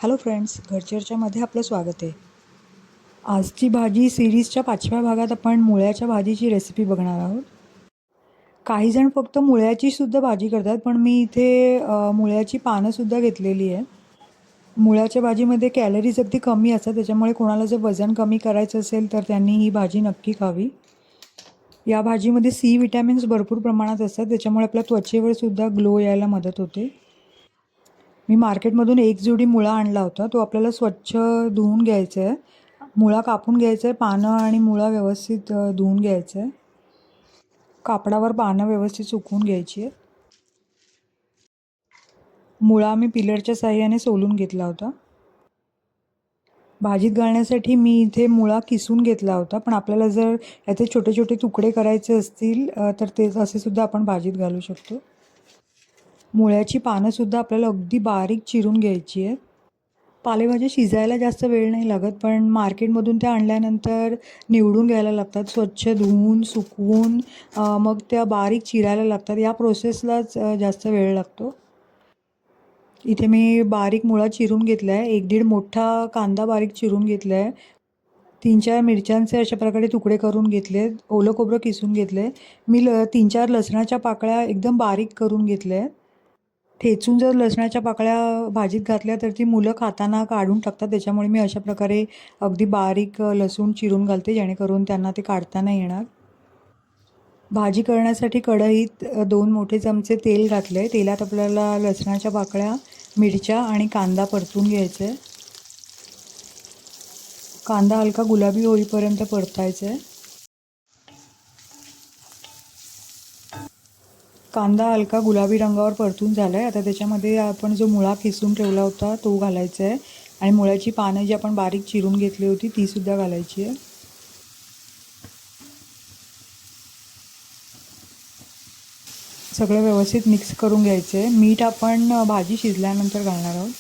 Hello friends, घरचर्चामध्ये आपलं स्वागत आहे. आजची भाजी सिरीजच्या 5व्या भागात आपण मुळ्याच्या भाजीची रेसिपी बघणार आहोत. काही जण फक्त मुळ्याची सुद्धा भाजी करतात, पण मी इथे मुळ्याची पानंसुद्धा घेतलेली आहे. मुळ्याच्या भाजीमध्ये कॅलरीज अगदी कमी असतात, त्याच्यामुळे कोणाला जर वजन कमी करायचं असेल तर त्यांनी ही भाजी नक्की खावी. या भाजीमध्ये सी विटॅमिन्स भरपूर प्रमाणात असतात, त्याच्यामुळे आपल्या त्वचेवर सुद्धा ग्लो यायला मदत होते. मी मार्केटमधून एक जुडी मुळा आणला होता. तो आपल्याला स्वच्छ धुवून घ्यायचा आहे. मुळा कापून घ्यायचा आहे. पानं आणि मुळा व्यवस्थित धुवून घ्यायचं आहे. कापडावर पानं व्यवस्थित सुकवून घ्यायची आहे. मुळा मी पिलरच्या साहाय्याने सोलून घेतला होता. भाजीत घालण्यासाठी मी इथे मुळा किसून घेतला होता, पण आपल्याला जर याचे छोटे छोटे तुकडे करायचे असतील तर ते असे सुद्धा आपण भाजीत घालू शकतो. मुळ्याची पानंसुद्धा आपल्याला अगदी बारीक चिरून घ्यायची आहेत. पालेभाज्या शिजायला जास्त वेळ नाही लागत, पण मार्केटमधून त्या आणल्यानंतर निवडून घ्यायला लागतात. स्वच्छ धुवून, सुकवून मग त्या बारीक चिरायला लागतात. या प्रोसेसलाच जास्त वेळ लागतो. इथे मी बारीक मुळा चिरून घेतला आहे. 1-1.5 मोठा कांदा बारीक चिरून घेतला आहे. 3-4 मिरच्यांचे अशा प्रकारे तुकडे करून घेतले. ओलं खोबरं किसून घेतलं आहे. मी 3-4 लसणाच्या पाकळ्या एकदम बारीक करून घेतल्या आहेत. ठेचून जर लसणाच्या पाकळ्या भाजीत घातल्या तर ती मुलं खाताना काढून टाकतात, त्याच्यामुळे मी अशा प्रकारे अगदी बारीक लसूण चिरून घालते, जेणेकरून त्यांना ते काढता येणार. भाजी करण्यासाठी कढईत 2 मोठे चमचे तेल घातले आहे. तेलात आपल्याला लसणाच्या पाकळ्या, मिरच्या आणि कांदा परतून घ्यायचा आहे. कांदा हलका गुलाबी होईपर्यंत परतायचा आहे. कांदा हलका गुलाबी रंगावर परतून झाला आहे. आता त्याच्यामध्ये आपण जो मुळा किसून ठेवला होता तो घालायचा आहे आणि मुळ्याची पानं जी आपण बारीक चिरून घेतली होती तीसुद्धा घालायची आहे. सगळं व्यवस्थित मिक्स करून घ्यायचं आहे. मीठ आपण भाजी शिजल्यानंतर घालणार आहोत,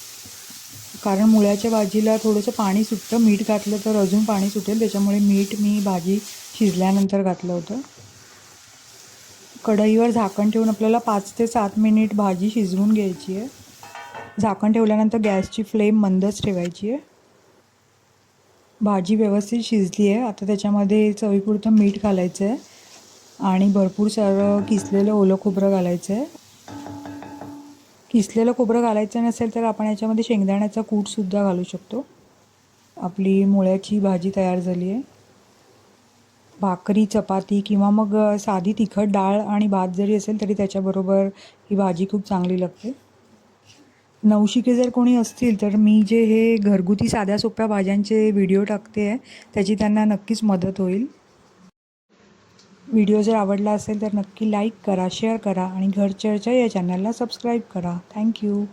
कारण मुळ्याच्या भाजीला थोडंसं पाणी सुटतं. मीठ घातलं तर अजून पाणी सुटेल, त्याच्यामुळे मीठ मी भाजी शिजल्यानंतर घातलं होतं. कढईवर झाकण ठेवून आपल्याला 5 ते 7 मिनिट भाजी शिजवून घ्यायची आहे. झाकण ठेवल्यानंतर गॅसची फ्लेम मंदच ठेवायची आहे. भाजी व्यवस्थित शिजली आहे. आता त्याच्यामध्ये चवीपुरतं मीठ घालायचं आहे आणि भरपूर सारं किसलेलं ओलं खोबरं घालायचं आहे. किसलेलं खोबरं घालायचं नसेल तर आपण याच्यामध्ये शेंगदाण्याचा कूटसुद्धा घालू शकतो. आपली मुळ्याची भाजी तयार झाली आहे. भाकरी, चपाती किंवा मग साधी तिखट डाळ आणि भात जरी असेल तरी त्याच्याबरोबर ही भाजी खूप चांगली लागते. नवशिके जर कोणी असतील तर मी जे हे घरगुती साध्या सोप्या भाज्यांचे व्हिडिओ टाकते आहे त्याची त्यांना नक्कीच मदत होईल. व्हिडिओ जर आवडला असेल तर नक्की लाईक करा, शेअर करा आणि घरचर्चा या चॅनलला सबस्क्राईब करा. थँक्यू.